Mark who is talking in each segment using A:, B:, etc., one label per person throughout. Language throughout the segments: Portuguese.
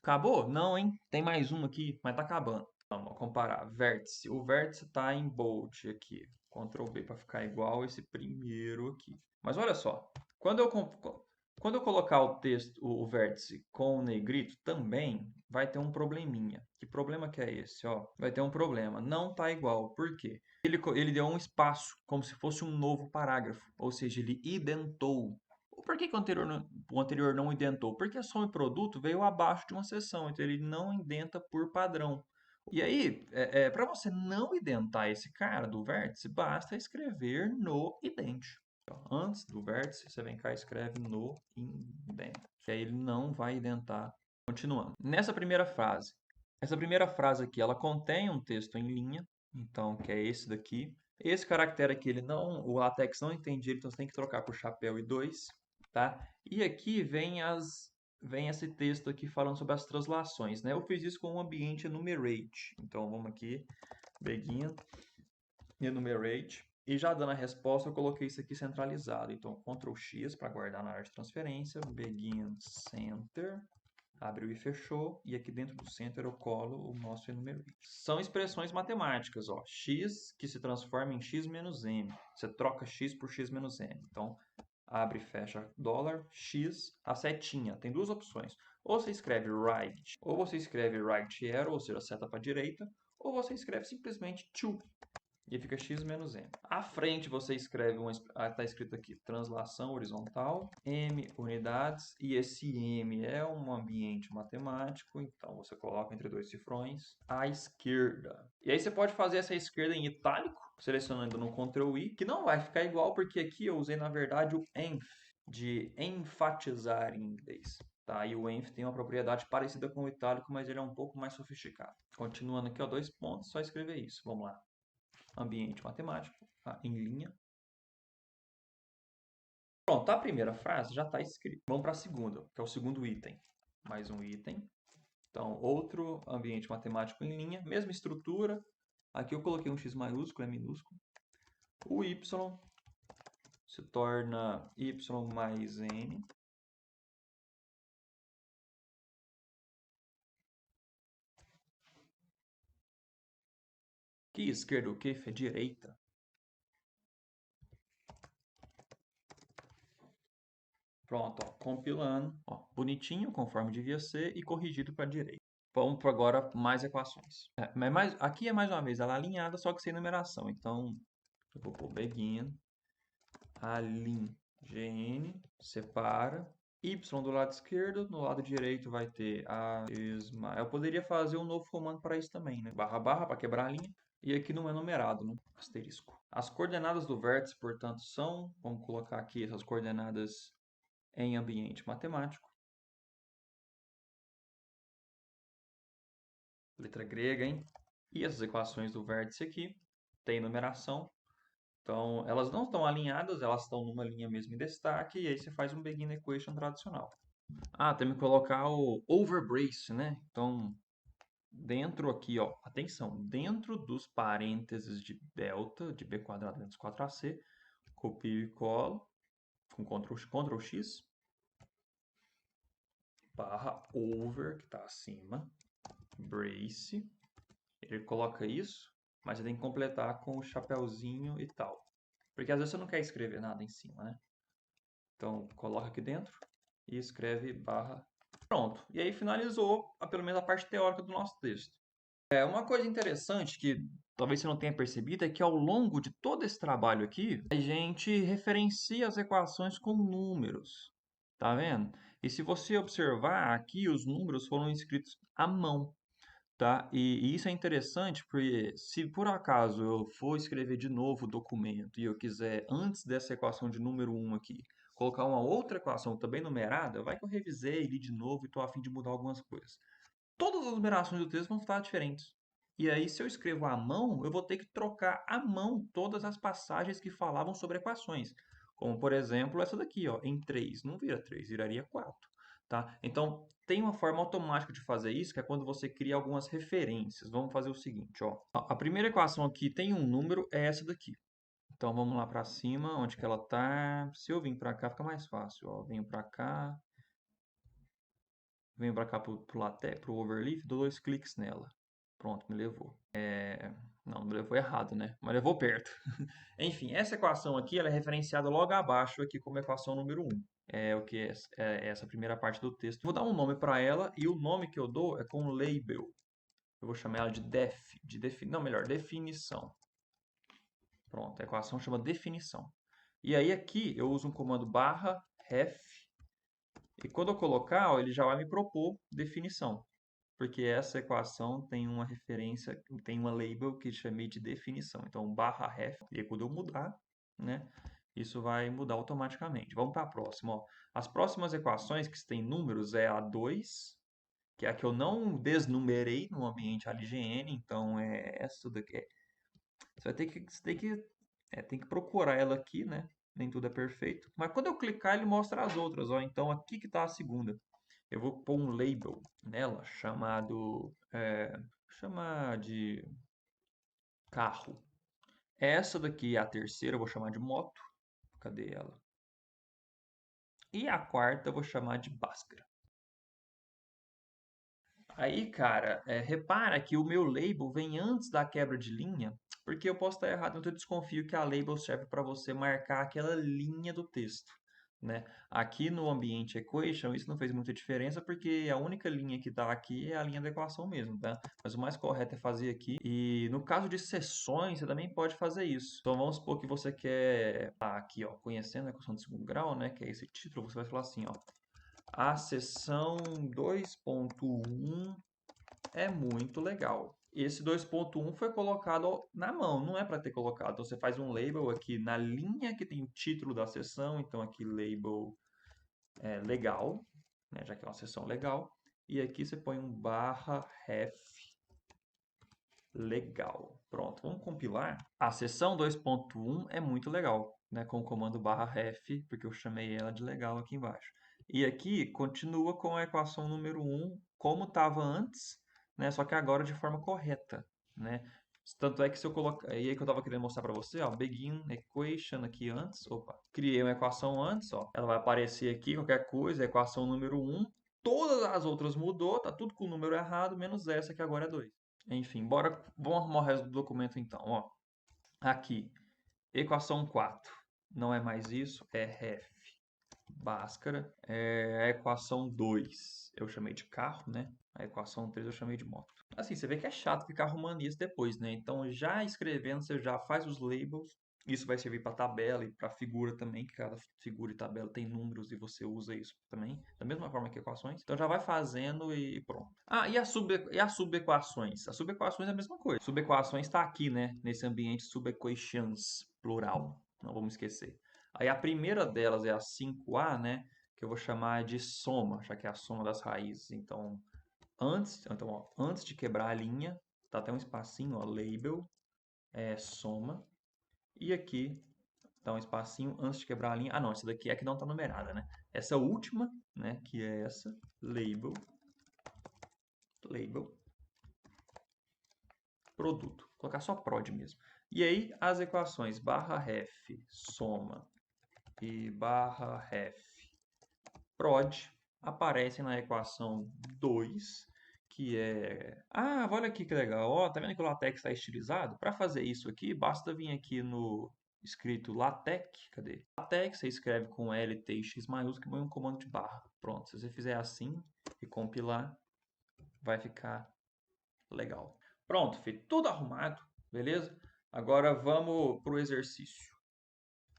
A: Acabou? Não, hein? Tem mais uma aqui, mas tá acabando. Vamos comparar. Vértice. O vértice está em bold aqui. Ctrl V para ficar igual esse primeiro aqui. Mas olha só. Quando eu colocar o texto, o vértice com o negrito, também vai ter um probleminha. Que problema que é esse? Ó, vai ter um problema. Não tá igual. Por quê? Ele deu um espaço, como se fosse um novo parágrafo. Ou seja, ele identou. Por que o anterior não indentou? Porque a soma e produto veio abaixo de uma seção, então ele não indenta por padrão. E aí, para você não identar esse cara do vértice, basta escrever no idente. Então, antes do vértice, você vem cá e escreve no indente. Que aí ele não vai identar. Continuando. Essa primeira frase aqui, ela contém um texto em linha, então, que é esse daqui. Esse caractere aqui, o LaTeX não entende ele, então você tem que trocar por chapéu e 2, tá? E aqui vem esse texto aqui falando sobre as translações, né? Eu fiz isso com o ambiente enumerate. Então, vamos aqui, begin, enumerate. E já dando a resposta, eu coloquei isso aqui centralizado. Então, Ctrl X para guardar na área de transferência, begin center, abriu e fechou, e aqui dentro do center eu colo o nosso enumerate. São expressões matemáticas, ó. X que se transforma em x menos m. Você troca x por x menos m. Então, abre e fecha dólar, x, a setinha. Tem duas opções. Ou você escreve right, ou você escreve right arrow, ou seja, seta para a direita, ou você escreve simplesmente to, e fica x menos m. À frente você escreve, está escrito aqui, translação horizontal, m unidades, e esse m é um ambiente matemático, então você coloca entre dois cifrões, à esquerda. E aí você pode fazer essa esquerda em itálico, selecionando no Ctrl I, que não vai ficar igual, porque aqui eu usei, na verdade, o enf, de enfatizar em inglês. Tá, e o enf tem uma propriedade parecida com o itálico, mas ele é um pouco mais sofisticado. Continuando aqui, ó, 2 pontos, só escrever isso. Vamos lá. Ambiente matemático, tá? Em linha. Pronto, a primeira frase já está escrita. Vamos para a segunda, que é o segundo item. Mais um item. Então, outro ambiente matemático em linha, mesma estrutura. Aqui eu coloquei um x maiúsculo, é minúsculo. O y se torna y mais n. Que esquerda o que? É direita. Pronto, ó, compilando, ó, bonitinho, conforme devia ser, e corrigido para a direita. Vamos para agora mais equações. Aqui é mais uma vez ela é alinhada, só que sem numeração. Então, eu vou pôr begin, align, gn, separa, y do lado esquerdo, no lado direito vai ter a mesma. Eu poderia fazer um novo comando para isso também, né? Barra barra para quebrar a linha. E aqui não é numerado, né? Asterisco. As coordenadas do vértice, portanto, são, vamos colocar aqui essas coordenadas em ambiente matemático. Letra grega, hein? E essas equações do vértice aqui têm numeração. Então, elas não estão alinhadas, elas estão numa linha mesmo em destaque, e aí você faz um begin equation tradicional. Ah, tem que colocar o overbrace, né? Então, dentro aqui, ó, atenção, dentro dos parênteses de delta, de b quadrado menos 4ac, copio e colo, com Ctrl X, barra over, que está acima, brace, ele coloca isso, mas você tem que completar com o chapéuzinho e tal. Porque às vezes você não quer escrever nada em cima, né? Então, coloca aqui dentro e escreve barra. Pronto. E aí finalizou, pelo menos a parte teórica do nosso texto. Uma coisa interessante que talvez você não tenha percebido é que ao longo de todo esse trabalho aqui, a gente referencia as equações com números. Tá vendo? E se você observar aqui, os números foram escritos à mão. Tá? E isso é interessante porque se por acaso eu for escrever de novo o documento e eu quiser, antes dessa equação de número 1 aqui, colocar uma outra equação também numerada, vai que eu revisei ele de novo e estou a fim de mudar algumas coisas. Todas as numerações do texto vão estar diferentes. E aí, se eu escrevo à mão, eu vou ter que trocar à mão todas as passagens que falavam sobre equações. Como, por exemplo, essa daqui, ó, em 3. Não vira 3, viraria 4. Tá? Então, tem uma forma automática de fazer isso, que é quando você cria algumas referências. Vamos fazer o seguinte, ó. A primeira equação aqui tem um número, é essa daqui. Então, vamos lá para cima, onde que ela está. Se eu vim para cá, fica mais fácil. Ó. Venho para cá, venho para cá pro LaTeX, pro Overleaf, dou 2 cliques nela. Pronto, me levou. Não, me levou errado, né? Mas levou perto. Enfim, essa equação aqui ela é referenciada logo abaixo aqui como equação número 1. É o que é essa primeira parte do texto. Vou dar um nome para ela e o nome que eu dou é com label. Eu vou chamar ela de não, melhor, definição. Pronto, a equação chama definição. E aí aqui eu uso um comando /ref e quando eu colocar, ó, ele já vai me propor definição. Porque essa equação tem uma referência, tem uma label que chamei de definição. Então, /ref, e aí quando eu mudar, né, isso vai mudar automaticamente. Vamos para a próxima. Ó. As próximas equações que têm números é a 2, que é a que eu não desnumerei no ambiente AliGN, então é essa daqui. Tem que procurar ela aqui, né? Nem tudo é perfeito. Mas quando eu clicar, ele mostra as outras. Ó. Então, aqui que está a segunda. Eu vou pôr um label nela chamado... chamar de carro. Essa daqui é a terceira, eu vou chamar de moto. Cadê ela? E a quarta eu vou chamar de Bhaskara. Aí, cara, repara que o meu label vem antes da quebra de linha, porque eu posso estar errado, então eu desconfio que a label serve para você marcar aquela linha do texto, né? Aqui no ambiente equation, isso não fez muita diferença, porque a única linha que está aqui é a linha da equação mesmo, tá? Mas o mais correto é fazer aqui. E no caso de seções, você também pode fazer isso. Então vamos supor que você quer, aqui, ó, conhecendo a equação de segundo grau, né? Que é esse título, você vai falar assim, ó. A seção 2.1 é muito legal. Esse 2.1 foi colocado na mão, não é para ter colocado. Então você faz um label aqui na linha que tem o título da seção, então aqui label legal, né, já que é uma seção legal. E aqui você põe um /ref legal. Pronto, vamos compilar. A seção 2.1 é muito legal, né, com o comando /ref, porque eu chamei ela de legal aqui embaixo. E aqui continua com a equação número 1 como estava antes, né, só que agora de forma correta, né? Tanto é que se eu colocar, e aí que eu estava querendo mostrar para você, ó, begin equation aqui antes, opa, criei uma equação antes, ó, ela vai aparecer aqui qualquer coisa, equação número 1, todas as outras mudou, tá tudo com o número errado, menos essa que agora é 2. Enfim, vamos arrumar o resto do documento então, ó. Aqui, equação 4, não é mais isso, é ref. Bhaskara, a equação 2 eu chamei de carro, né? A equação 3 eu chamei de moto. Assim, você vê que é chato ficar arrumando isso depois, né? Então, já escrevendo, você já faz os labels. Isso vai servir para tabela e para figura também, que cada figura e tabela tem números e você usa isso também, da mesma forma que equações. Então, já vai fazendo e pronto. E as subequações? As subequações é a mesma coisa. Subequações está aqui, né? Nesse ambiente subequations, plural. Não vamos esquecer. Aí a primeira delas é a 5A, né? Que eu vou chamar de soma, já que é a soma das raízes. Então, antes de quebrar a linha, tá até um espacinho, ó, label, soma. E aqui dá um espacinho antes de quebrar a linha. Não, essa daqui é que não está numerada, né? Essa última, né? Que é essa, label, produto. Vou colocar só prod mesmo. E aí, as equações /ref, soma e /ref, prod aparecem na equação 2, que é... olha aqui que legal. Ó, tá vendo que o LaTeX está estilizado? Para fazer isso aqui, basta vir aqui no escrito LaTeX. Cadê? LaTeX, você escreve com LTX maiúsculo e põe um comando de barra. Pronto, se você fizer assim e compilar, vai ficar legal. Pronto, filho, tudo arrumado, beleza? Agora vamos para o exercício.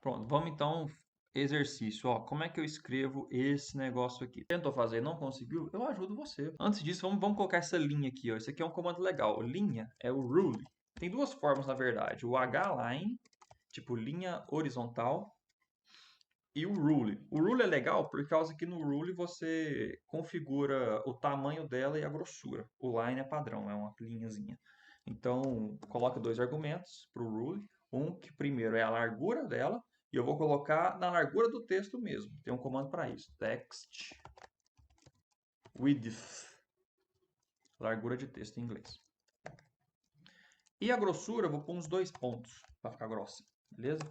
A: Pronto, vamos então exercício. Ó, como é que eu escrevo esse negócio aqui? Tentou fazer, não conseguiu? Eu ajudo você. Antes disso, vamos colocar essa linha aqui. Ó. Isso aqui é um comando legal. Linha é o rule. Tem duas formas, na verdade. O hline, tipo linha horizontal, e o rule. O rule é legal por causa que no rule você configura o tamanho dela e a grossura. O line é padrão, é uma linhazinha. Então, coloca dois argumentos para o rule. Um que primeiro é a largura dela, e eu vou colocar na largura do texto mesmo. Tem um comando para isso. Text width. Largura de texto em inglês. E a grossura eu vou pôr uns 2 pontos para ficar grossa, beleza?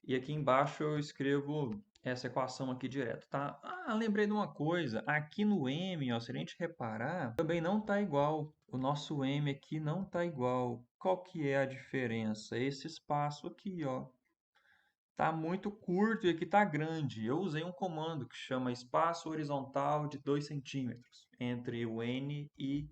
A: E aqui embaixo eu escrevo essa equação aqui direto, tá? Ah, lembrei de uma coisa. Aqui no m, ó, se a gente reparar, também não está igual. O nosso m aqui não está igual. Qual que é a diferença? Esse espaço aqui, ó. Tá muito curto e aqui tá grande. Eu usei um comando que chama espaço horizontal de 2 centímetros entre o n e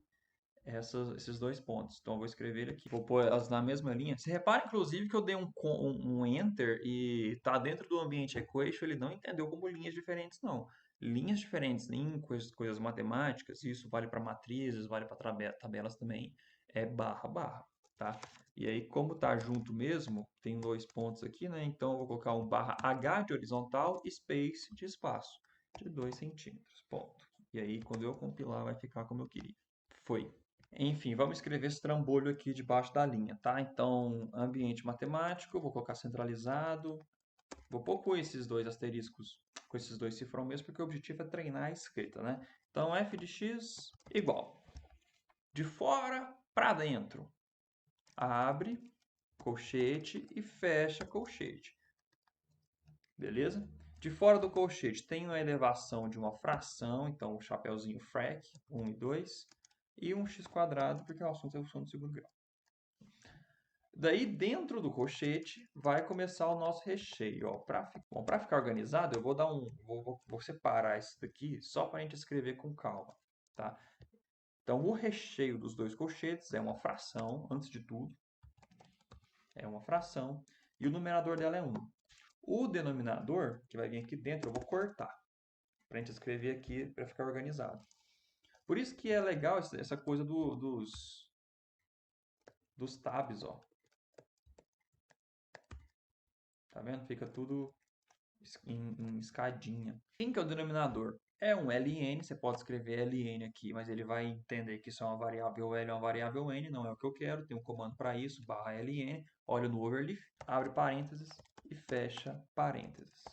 A: esses dois pontos. Então, eu vou escrever aqui. Vou pôr elas na mesma linha. Você repara, inclusive, que eu dei um Enter e tá dentro do ambiente equation, ele não entendeu como linhas diferentes, não. Linhas diferentes em coisas matemáticas, isso vale para matrizes, vale para tabelas também, é barra, barra, tá? E aí, como tá junto mesmo, tem dois pontos aqui, né? Então, eu vou colocar um barra H de horizontal, space de espaço, de 2 centímetros, ponto. E aí, quando eu compilar, vai ficar como eu queria. Foi. Enfim, vamos escrever esse trambolho aqui debaixo da linha, tá? Então, ambiente matemático, vou colocar centralizado. Vou pôr com esses dois asteriscos, com esses dois cifrão mesmo, porque o objetivo é treinar a escrita, né? Então, f de x igual. De fora para dentro. Abre colchete e fecha colchete. Beleza? De fora do colchete tem uma elevação de uma fração, então o chapeuzinho frac, 1 e 2, e um x², porque o assunto é função do segundo grau. Daí, dentro do colchete, vai começar o nosso recheio. Ó, para ficar organizado, eu vou dar vou separar isso daqui só para a gente escrever com calma, tá? Então, o recheio dos dois colchetes é uma fração, antes de tudo. É uma fração. E o numerador dela é 1. O denominador, que vai vir aqui dentro, eu vou cortar para a gente escrever aqui para ficar organizado. Por isso que é legal essa coisa dos tabs, ó. Tá vendo? Fica tudo em escadinha. Quem que é o denominador? É um ln, você pode escrever ln aqui, mas ele vai entender que isso é uma variável L, é uma variável N, não é o que eu quero, tem um comando para isso, barra ln, olha no overleaf, abre parênteses e fecha parênteses.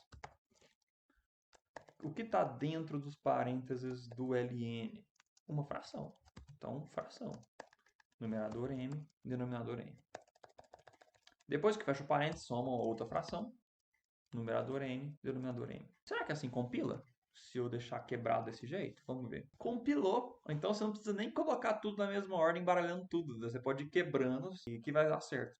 A: O que está dentro dos parênteses do ln? Uma fração. Então, fração. Numerador m, denominador n. Depois que fecha o parênteses, soma outra fração. Numerador n, denominador n. Será que assim compila? Se eu deixar quebrado desse jeito? Vamos ver. Compilou. Então você não precisa nem colocar tudo na mesma ordem, embaralhando tudo. Você pode ir quebrando e que vai dar certo.